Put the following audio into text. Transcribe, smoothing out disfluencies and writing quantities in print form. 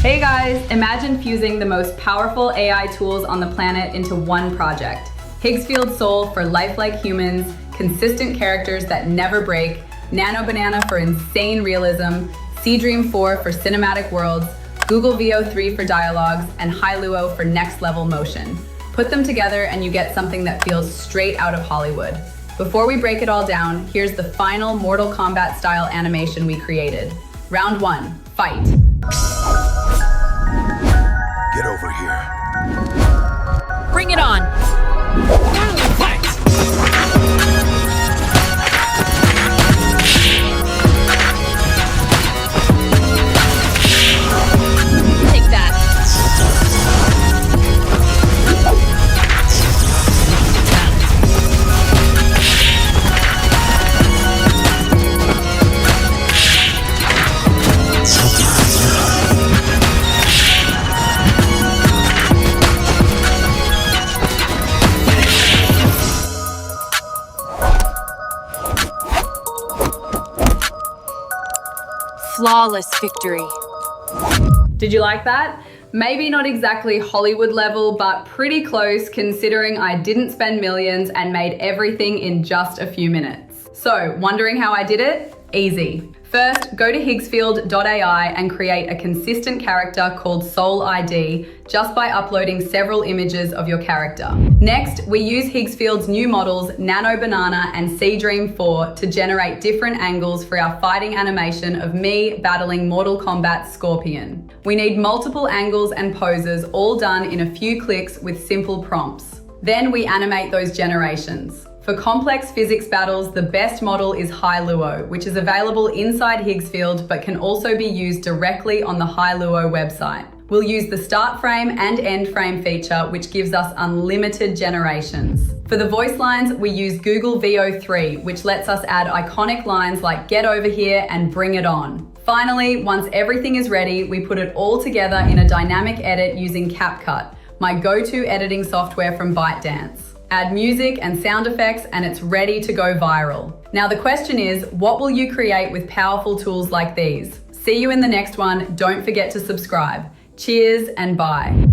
Hey guys, imagine fusing the most powerful AI tools on the planet into one project. Higgsfield Soul for lifelike humans, consistent characters that never break, Nano Banana for insane realism, Seedream 4 for cinematic worlds, Google Veo 3 for dialogues, and Hailuo for next level motion. Put them together and you get something that feels straight out of Hollywood. Before we break it all down, here's the final Mortal Kombat style animation we created. Round 1, fight. Get over here. Bring it on! Fight! Take that. Flawless victory. Did you like that? Maybe not exactly Hollywood level, but pretty close considering I didn't spend millions and made everything in just a few minutes. So, wondering how I did it? Easy. First, go to higgsfield.ai and create a consistent character called Soul ID just by uploading several images of your character. Next, we use Higgsfield's new models Nano Banana and Seedream 4 to generate different angles for our fighting animation of me battling Mortal Kombat Scorpion. We need multiple angles and poses all done in a few clicks with simple prompts. Then we animate those generations. For complex physics battles, the best model is Hailuo, which is available inside Higgsfield but can also be used directly on the Hailuo website. We'll use the start frame and end frame feature, which gives us unlimited generations. For the voice lines, we use Google Veo 3, which lets us add iconic lines like "Get over here" and "Bring it on." Finally, once everything is ready, we put it all together in a dynamic edit using CapCut, my go-to editing software from ByteDance. Add music and sound effects and it's ready to go viral. Now the question is, what will you create with powerful tools like these? See you in the next one. Don't forget to subscribe. Cheers and bye.